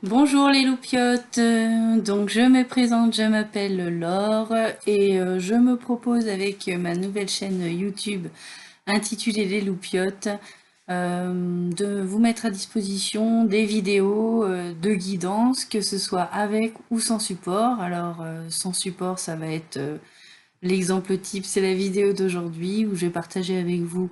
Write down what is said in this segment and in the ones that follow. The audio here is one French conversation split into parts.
Bonjour les loupiotes, donc je me présente, je m'appelle Laure et je me propose avec ma nouvelle chaîne YouTube intitulée Les Loupiotes de vous mettre à disposition des vidéos de guidance, que ce soit avec ou sans support. Alors sans support, ça va être l'exemple type, c'est la vidéo d'aujourd'hui où je vais partager avec vous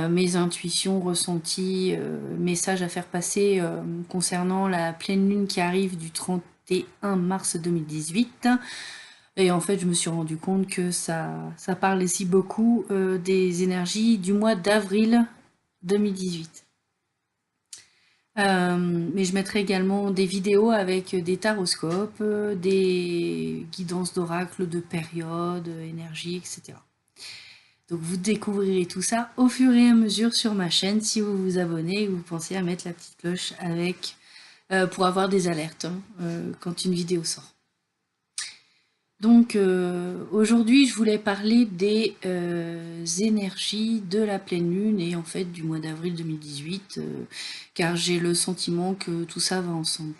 mes intuitions, ressentis, messages à faire passer concernant la pleine lune qui arrive du 31 mars 2018. Et en fait, je me suis rendu compte que ça parle ici beaucoup des énergies du mois d'avril 2018. Mais je mettrai également des vidéos avec des taroscopes, des guidances d'oracle de période, énergie, etc. Donc vous découvrirez tout ça au fur et à mesure sur ma chaîne si vous vous abonnez et que vous pensez à mettre la petite cloche avec pour avoir des alertes quand une vidéo sort. Donc aujourd'hui je voulais parler des énergies de la pleine lune et en fait du mois d'avril 2018 car j'ai le sentiment que tout ça va ensemble.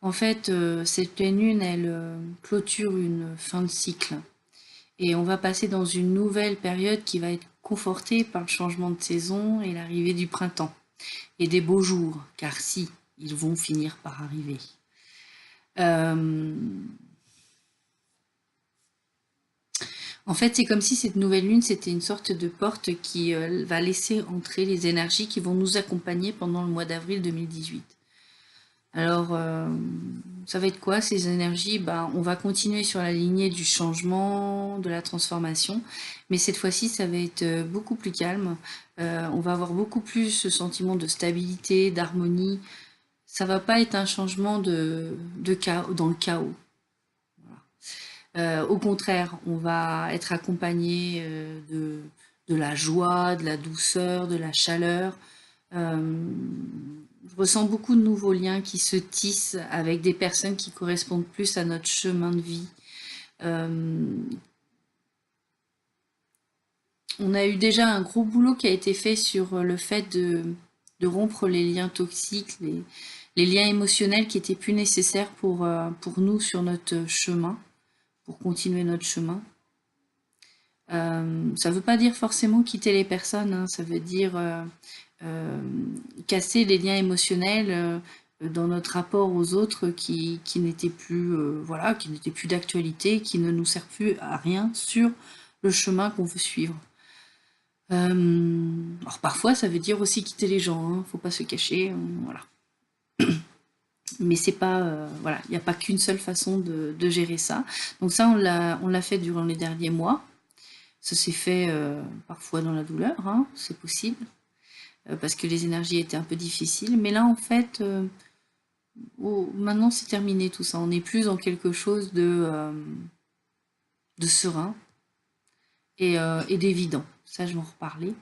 En fait cette pleine lune elle clôture une fin de cycle. Et on va passer dans une nouvelle période qui va être confortée par le changement de saison et l'arrivée du printemps. Et des beaux jours, car si, ils vont finir par arriver. Euh, En fait, c'est comme si cette nouvelle lune, c'était une sorte de porte qui va laisser entrer les énergies qui vont nous accompagner pendant le mois d'avril 2018. Alors, ça va être quoi ces énergies? Ben, on va continuer sur la lignée du changement, de la transformation, mais cette fois-ci, ça va être beaucoup plus calme. On va avoir beaucoup plus ce sentiment de stabilité, d'harmonie. Ça va pas être un changement de chaos, dans le chaos. Au contraire, on va être accompagné de la joie, de la douceur, de la chaleur. Euh, je ressens beaucoup de nouveaux liens qui se tissent avec des personnes qui correspondent plus à notre chemin de vie. Euh, on a eu déjà un gros boulot qui a été fait sur le fait de rompre les liens toxiques, les liens émotionnels qui étaient plus nécessaires pour nous sur notre chemin, pour continuer notre chemin. Ça ne veut pas dire forcément quitter les personnes, hein, ça veut dire euh, casser les liens émotionnels dans notre rapport aux autres qui n'étaient plus, voilà, qui n'étaient plus d'actualité, qui ne nous servent plus à rien sur le chemin qu'on veut suivre. Alors parfois, ça veut dire aussi quitter les gens, hein, faut pas se cacher, voilà. Mais c'est pas, voilà, il n'y a pas qu'une seule façon de gérer ça. Donc ça, on l'a fait durant les derniers mois. Ça s'est fait parfois dans la douleur, hein, c'est possible, parce que les énergies étaient un peu difficiles. Mais là, en fait, maintenant c'est terminé tout ça. On est plus dans quelque chose de serein et d'évident. Ça, je vais en reparler.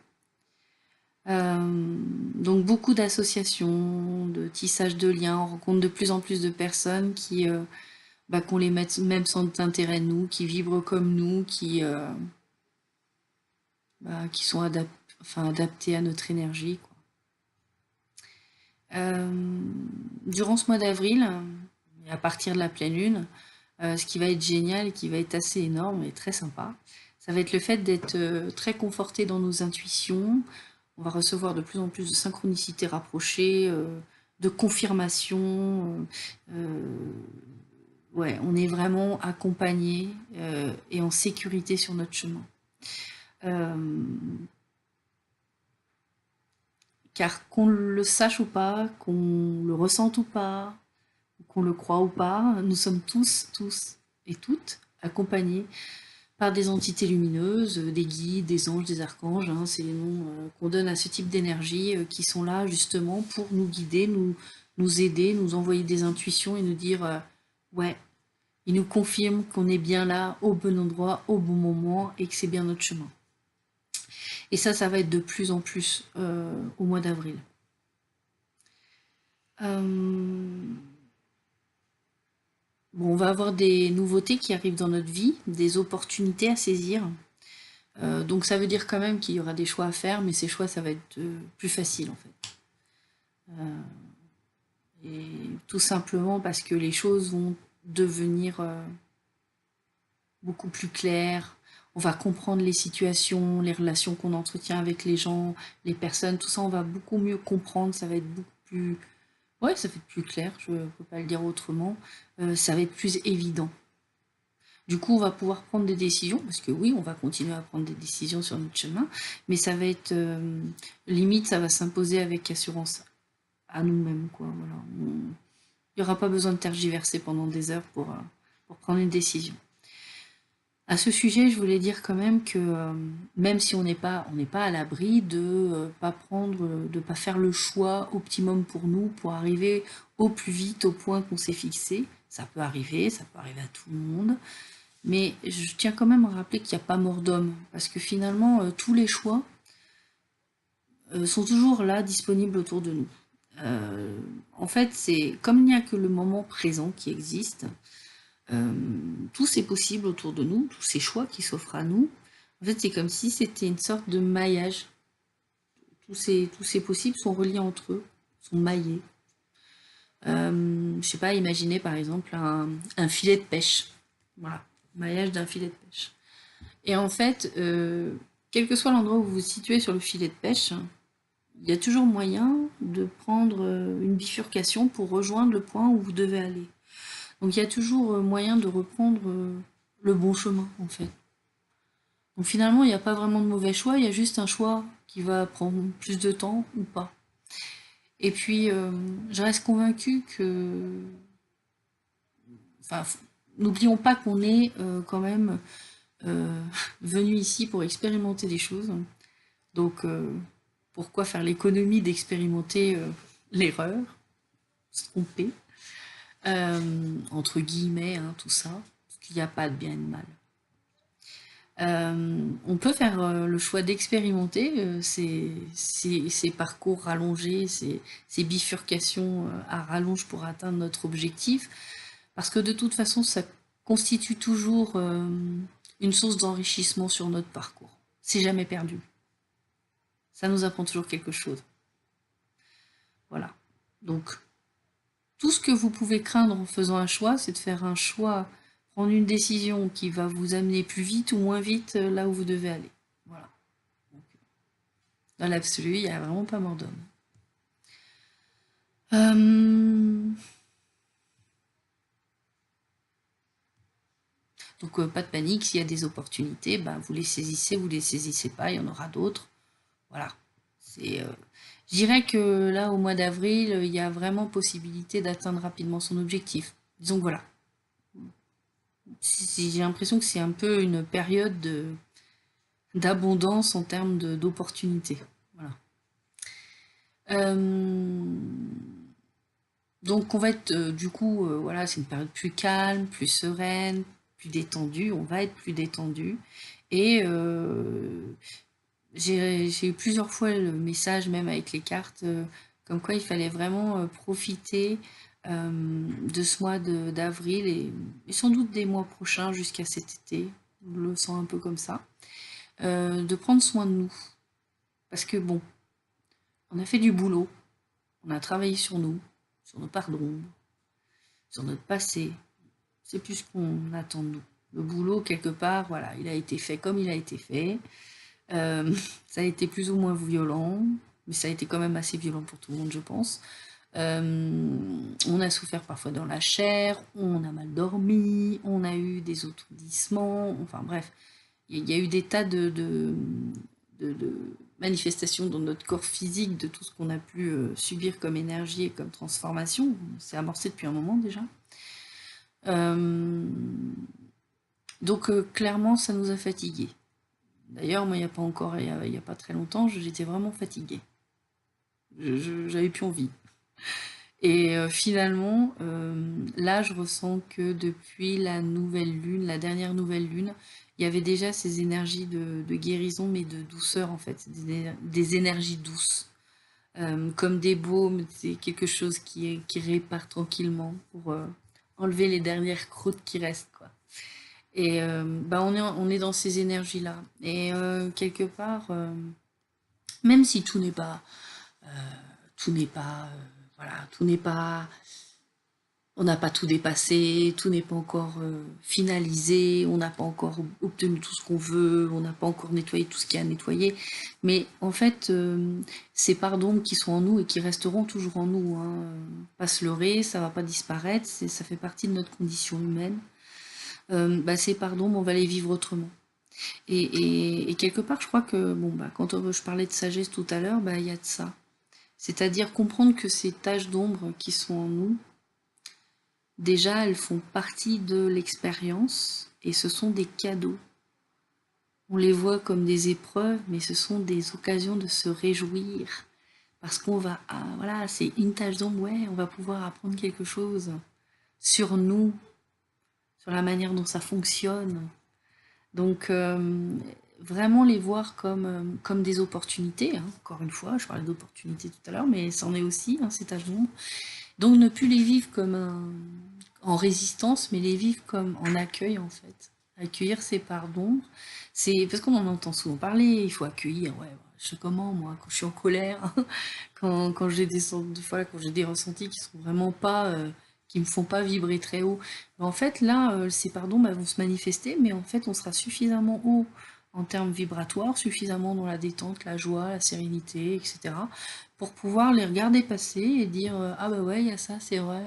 Donc beaucoup d'associations, de tissage de liens, on rencontre de plus en plus de personnes qui ont les mêmes centres d'intérêt nous, qui vibrent comme nous, qui sont adaptés à notre énergie, quoi. Durant ce mois d'avril, et à partir de la pleine lune, ce qui va être génial et qui va être assez énorme et très sympa, ça va être le fait d'être très conforté dans nos intuitions. On va recevoir de plus en plus de synchronicité rapprochée, de confirmation. Ouais, on est vraiment accompagné et en sécurité sur notre chemin. Euh, Car qu'on le sache ou pas, qu'on le ressente ou pas, qu'on le croit ou pas, nous sommes tous et toutes accompagnés par des entités lumineuses, des guides, des anges, des archanges, hein, c'est les noms qu'on donne à ce type d'énergie qui sont là justement pour nous guider, nous aider, nous envoyer des intuitions et nous dire ouais, ils nous confirment qu'on est bien là, au bon endroit, au bon moment et que c'est bien notre chemin. Et ça va être de plus en plus au mois d'avril. Euh, Bon, on va avoir des nouveautés qui arrivent dans notre vie, des opportunités à saisir. Donc ça veut dire quand même qu'il y aura des choix à faire, mais ces choix, ça va être plus facile en fait. Et tout simplement parce que les choses vont devenir beaucoup plus claires. On va comprendre les situations, les relations qu'on entretient avec les gens, les personnes, tout ça, on va beaucoup mieux comprendre. Ça va être beaucoup plus... Ouais, ça va être plus clair, je ne peux pas le dire autrement. Ça va être plus évident. Du coup, on va pouvoir prendre des décisions, parce que oui, on va continuer à prendre des décisions sur notre chemin, mais ça va être... limite, ça va s'imposer avec assurance à nous-mêmes, quoi. Voilà. Il n'y aura pas besoin de tergiverser pendant des heures pour prendre une décision. À ce sujet, je voulais dire quand même que même si on n'est pas à l'abri de pas faire le choix optimum pour nous, pour arriver au plus vite au point qu'on s'est fixé. Ça peut arriver à tout le monde. Mais je tiens quand même à rappeler qu'il n'y a pas mort d'homme, parce que finalement, tous les choix sont toujours là, disponibles autour de nous. En fait, c'est comme il n'y a que le moment présent qui existe, tout c'est possible autour de nous, tous ces choix qui s'offrent à nous. En fait, c'est comme si c'était une sorte de maillage. Tous ces possibles sont reliés entre eux, sont maillés. Je sais pas, imaginez par exemple un filet de pêche. Voilà, maillage d'un filet de pêche. Et en fait, quel que soit l'endroit où vous vous situez sur le filet de pêche, il y a toujours moyen de prendre une bifurcation pour rejoindre le point où vous devez aller. Donc il y a toujours moyen de reprendre le bon chemin, en fait. Donc finalement, il n'y a pas vraiment de mauvais choix, il y a juste un choix qui va prendre plus de temps ou pas. Et puis, je reste convaincue que... Enfin, n'oublions pas qu'on est quand même venu ici pour expérimenter des choses. Donc, pourquoi faire l'économie d'expérimenter l'erreur, se tromper, entre guillemets, hein, tout ça, parce qu'il n'y a pas de bien et de mal. On peut faire le choix d'expérimenter ces parcours rallongés, ces bifurcations à rallonge pour atteindre notre objectif, parce que de toute façon, ça constitue toujours une source d'enrichissement sur notre parcours. C'est jamais perdu. Ça nous apprend toujours quelque chose. Voilà. Donc, tout ce que vous pouvez craindre en faisant un choix, c'est de faire un choix, prendre une décision qui va vous amener plus vite ou moins vite là où vous devez aller. Voilà. Donc, dans l'absolu, il n'y a vraiment pas mort d'homme. Donc, pas de panique, s'il y a des opportunités, ben, vous les saisissez, vous les saisissez pas, il y en aura d'autres. Voilà. Je dirais que là, au mois d'avril, il y a vraiment possibilité d'atteindre rapidement son objectif. Disons que voilà. J'ai l'impression que c'est un peu une période d'abondance en termes d'opportunités. Voilà. Donc on va être du coup, voilà, c'est une période plus calme, plus sereine, plus détendue. On va être plus détendu. Et j'ai eu plusieurs fois le message, même avec les cartes, comme quoi il fallait vraiment profiter de ce mois d'avril et sans doute des mois prochains jusqu'à cet été. Je le sens un peu comme ça. De prendre soin de nous. Parce que bon, on a fait du boulot, on a travaillé sur nous, sur nos parts d'ombre, sur notre passé. C'est plus ce qu'on attend de nous. Le boulot, quelque part, voilà, il a été fait comme il a été fait. Ça a été plus ou moins violent, mais ça a été quand même assez violent pour tout le monde, je pense. On a souffert parfois dans la chair, on a mal dormi, on a eu des étourdissements, enfin bref, il y a eu des tas de manifestations dans notre corps physique de tout ce qu'on a pu subir comme énergie et comme transformation. C'est amorcé depuis un moment déjà. Donc clairement, ça nous a fatigués. D'ailleurs, moi, il n'y a pas très longtemps, j'étais vraiment fatiguée. J'avais plus envie. Et finalement, là, je ressens que depuis la nouvelle lune, la dernière nouvelle lune, il y avait déjà ces énergies de guérison, mais de douceur en fait, des énergies douces, comme des baumes, c'est quelque chose qui répare tranquillement pour enlever les dernières croûtes qui restent, quoi. Et bah, on est dans ces énergies-là. Et quelque part, même si tout n'est pas voilà, tout n'est pas... On n'a pas tout dépassé, tout n'est pas encore finalisé, on n'a pas encore obtenu tout ce qu'on veut, on n'a pas encore nettoyé tout ce qu'il y a à nettoyer. Mais en fait, ces parts d'ombre qui sont en nous et qui resteront toujours en nous, hein, pas se leurrer, ça va pas disparaître, ça fait partie de notre condition humaine. Ces parts d'ombre, on va les vivre autrement. Et quelque part, je crois que, bon, quand je parlais de sagesse tout à l'heure, il y a de ça. C'est-à-dire comprendre que ces taches d'ombre qui sont en nous, déjà, elles font partie de l'expérience et ce sont des cadeaux. On les voit comme des épreuves, mais ce sont des occasions de se réjouir. Parce qu'on va, voilà, c'est une tache d'ombre, ouais, on va pouvoir apprendre quelque chose sur nous, sur la manière dont ça fonctionne. Donc, vraiment les voir comme des opportunités, hein. Encore une fois, je parlais d'opportunités tout à l'heure, mais c'en est aussi, hein, ces taches d'ombre. Donc, ne plus les vivre comme en résistance, mais les vivre comme en accueil, en fait. Accueillir ces parts d'ombre. C'est parce qu'on en entend souvent parler, il faut accueillir, ouais, je sais comment, moi, quand je suis en colère, quand j'ai quand j'ai des ressentis qui sont vraiment pas, qui me font pas vibrer très haut. En fait, là, ces parts d'ombre, elles vont se manifester, mais en fait, on sera suffisamment haut en termes vibratoires, suffisamment dans la détente, la joie, la sérénité, etc., pour pouvoir les regarder passer et dire ah bah ouais, il y a ça, c'est vrai,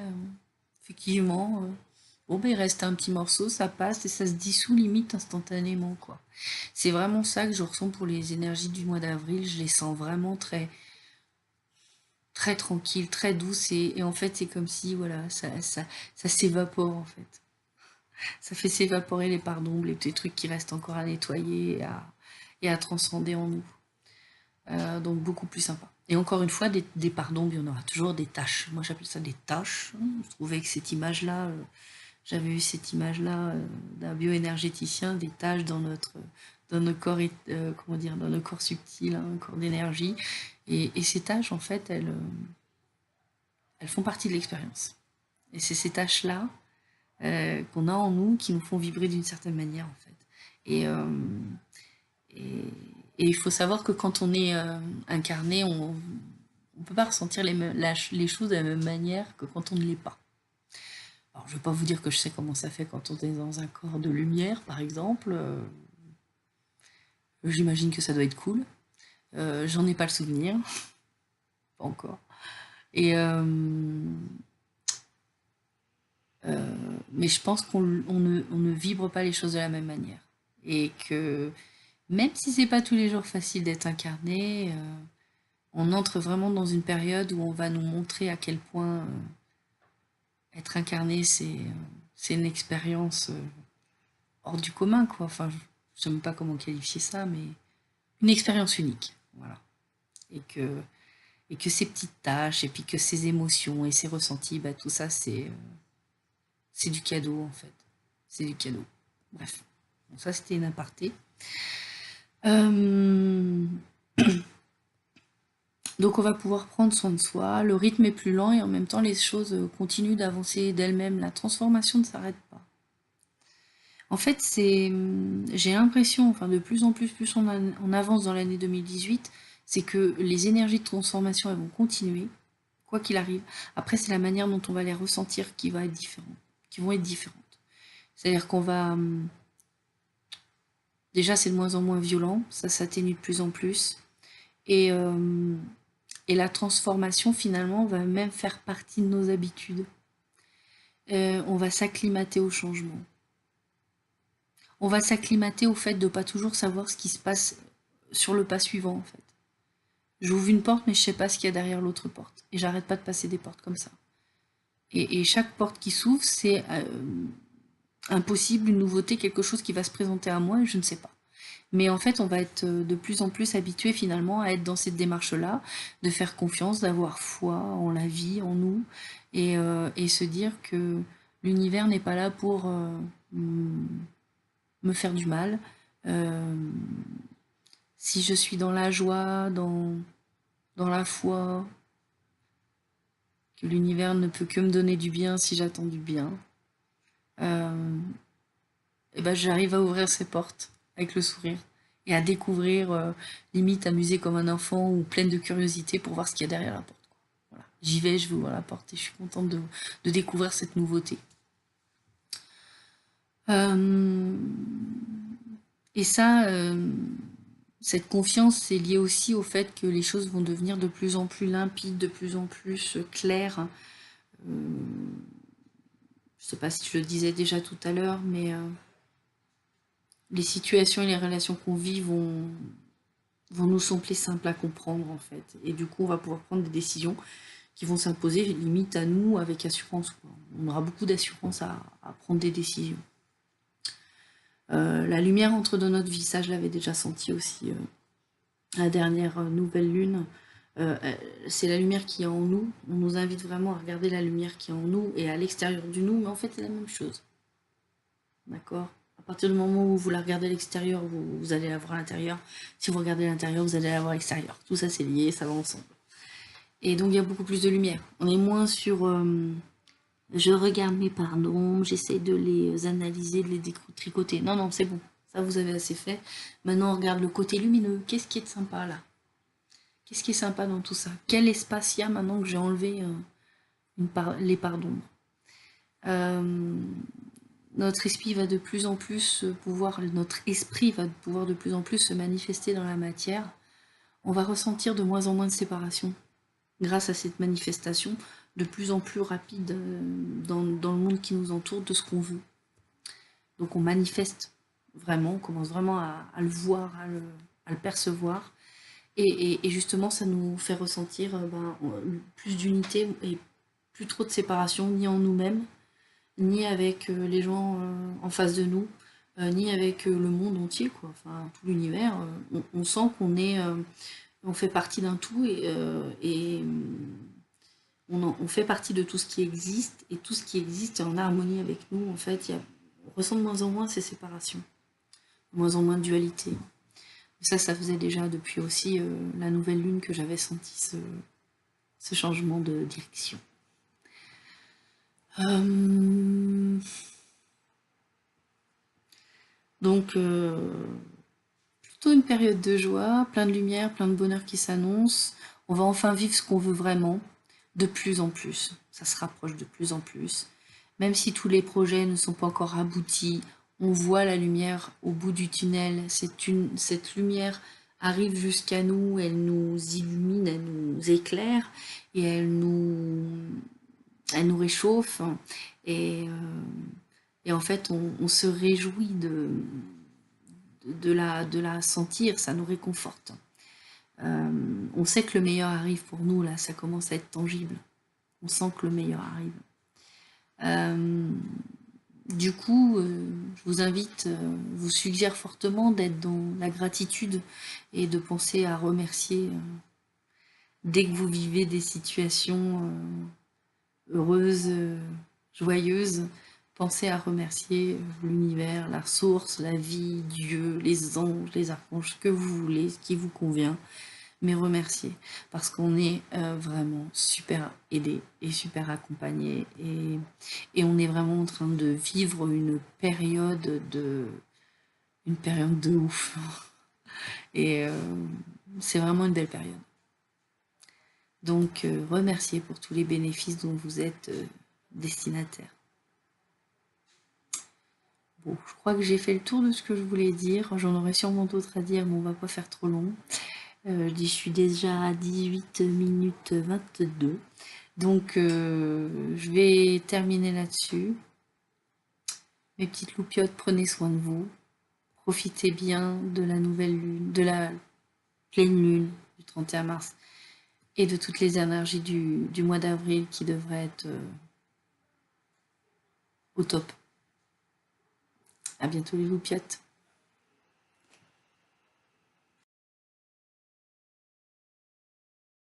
effectivement. Bon, il reste un petit morceau, ça passe et ça se dissout limite instantanément, quoi. C'est vraiment ça que je ressens pour les énergies du mois d'avril. Je les sens vraiment très, très tranquilles, très douces et en fait, c'est comme si, voilà, ça s'évapore en fait. Ça fait s'évaporer les parts d'ombre, les petits trucs qui restent encore à nettoyer et à transcender en nous. Donc beaucoup plus sympa. Et encore une fois, des parts d'ombre, il y en aura toujours des taches. Moi j'appelle ça des taches. Je trouvais que cette image-là, j'avais eu cette image-là d'un bioénergéticien, des taches dans nos corps, comment dire, dans nos corps subtils, hein, un corps d'énergie. Et ces taches, en fait, elles font partie de l'expérience. Et c'est ces taches-là qu'on a en nous qui nous font vibrer d'une certaine manière, en fait. Et, euh, et, et il faut savoir que quand on est incarné, on ne peut pas ressentir les choses de la même manière que quand on ne l'est pas. Alors, je ne vais pas vous dire que je sais comment ça fait quand on est dans un corps de lumière, par exemple. J'imagine que ça doit être cool. J'en ai pas le souvenir. Pas encore. Et, mais je pense on ne vibre pas les choses de la même manière. Et que même si c'est pas tous les jours facile d'être incarné, on entre vraiment dans une période où on va nous montrer à quel point être incarné, c'est une expérience hors du commun, quoi. Enfin, je ne sais même pas comment qualifier ça, mais une expérience unique, voilà. Et que ces petites tâches, et puis que ces émotions et ces ressentis, tout ça, c'est du cadeau, en fait. C'est du cadeau. Bref, bon, ça, c'était une aparté. Donc on va pouvoir prendre soin de soi, le rythme est plus lent et en même temps les choses continuent d'avancer d'elles-mêmes, la transformation ne s'arrête pas. En fait, j'ai l'impression, enfin de plus en plus on avance dans l'année 2018, c'est que les énergies de transformation elles vont continuer, quoi qu'il arrive. Après, c'est la manière dont on va les ressentir qui vont être différentes. C'est-à-dire qu'on va... Déjà, c'est de moins en moins violent, ça s'atténue de plus en plus. Et, la transformation, finalement, va même faire partie de nos habitudes. On va s'acclimater au changement. On va s'acclimater au fait de ne pas toujours savoir ce qui se passe sur le pas suivant, en fait. J'ouvre une porte, mais je ne sais pas ce qu'il y a derrière l'autre porte. Et j'arrête pas de passer des portes comme ça. Et chaque porte qui s'ouvre, c'est impossible, une nouveauté, quelque chose qui va se présenter à moi, et je ne sais pas. Mais en fait, on va être de plus en plus habitué finalement à être dans cette démarche-là, de faire confiance, d'avoir foi en la vie, en nous, et se dire que l'univers n'est pas là pour me faire du mal. Si je suis dans la joie, dans la foi, que l'univers ne peut que me donner du bien si j'attends du bien, et j'arrive à ouvrir ces portes avec le sourire et à découvrir, limite amusée comme un enfant ou pleine de curiosité pour voir ce qu'il y a derrière la porte. Voilà. j'y vais, je vais ouvrir la porte et je suis contente de découvrir cette nouveauté. Et ça, cette confiance, c'est lié aussi au fait que les choses vont devenir de plus en plus limpides, de plus en plus claires. Je ne sais pas si je le disais déjà tout à l'heure, mais les situations et les relations qu'on vit vont nous sembler simples à comprendre, en fait. Et du coup, on va pouvoir prendre des décisions qui vont s'imposer limite à nous avec assurance, quoi. On aura beaucoup d'assurance à prendre des décisions. La lumière entre dans notre vie, ça je l'avais déjà senti aussi. La dernière nouvelle lune, c'est la lumière qui est en nous. On nous invite vraiment à regarder la lumière qui est en nous et à l'extérieur du nous, mais en fait c'est la même chose. D'accord? À partir du moment où vous la regardez à l'extérieur, vous allez la voir à l'intérieur. Si vous regardez à l'intérieur, vous allez la voir à l'extérieur. Tout ça c'est lié, ça va ensemble. Et donc il y a beaucoup plus de lumière. On est moins sur je regarde mes parts d'ombre, j'essaie de les analyser, de les détricoter. Non, non, c'est bon. Ça, vous avez assez fait. Maintenant, on regarde le côté lumineux. Qu'est-ce qui est sympa, là? Qu'est-ce qui est sympa dans tout ça? Quel espace il y a maintenant que j'ai enlevé les parts d'ombre? Notre esprit va de plus en plus notre esprit va pouvoir de plus en plus se manifester dans la matière. On va ressentir de moins en moins de séparation grâce à cette manifestation de plus en plus rapide dans le monde qui nous entoure de ce qu'on veut. Donc on manifeste vraiment, on commence vraiment à le voir, à le percevoir. Et justement, ça nous fait ressentir plus d'unité et plus trop de séparation, ni en nous-mêmes, ni avec les gens en face de nous, ni avec le monde entier, quoi. Enfin, tout l'univers. On sent qu'on est, on fait partie d'un tout et on fait partie de tout ce qui existe, et tout ce qui existe est en harmonie avec nous. En fait, on ressent de moins en moins ces séparations, de moins en moins de dualité. Ça faisait déjà depuis aussi la nouvelle lune que j'avais senti ce changement de direction. Donc, plutôt une période de joie, plein de lumière, plein de bonheur qui s'annonce. On va enfin vivre ce qu'on veut vraiment, de plus en plus. Ça se rapproche de plus en plus. Même si tous les projets ne sont pas encore aboutis, on voit la lumière au bout du tunnel. Cette lumière arrive jusqu'à nous, elle nous illumine, elle nous éclaire et elle nous réchauffe. Et en fait, on se réjouit de la sentir, ça nous réconforte. On sait que le meilleur arrive pour nous, là, ça commence à être tangible. On sent que le meilleur arrive. Du coup, je vous invite, vous suggère fortement d'être dans la gratitude et de penser à remercier dès que vous vivez des situations heureuses, joyeuses. Pensez à remercier l'univers, la source, la vie, Dieu, les anges, les archanges, ce que vous voulez, ce qui vous convient. Mais remercier, parce qu'on est vraiment super aidé et super accompagné, et on est vraiment en train de vivre une période de ouf. Et c'est vraiment une belle période. Donc remercier pour tous les bénéfices dont vous êtes destinataire. Bon, je crois que j'ai fait le tour de ce que je voulais dire. J'en aurais sûrement d'autres à dire, mais on va pas faire trop long. Je suis déjà à 18 minutes 22. Donc, je vais terminer là-dessus. Mes petites loupiottes, prenez soin de vous. Profitez bien de la nouvelle lune, de la pleine lune du 31 mars et de toutes les énergies du mois d'avril qui devraient être au top. À bientôt les loupiottes.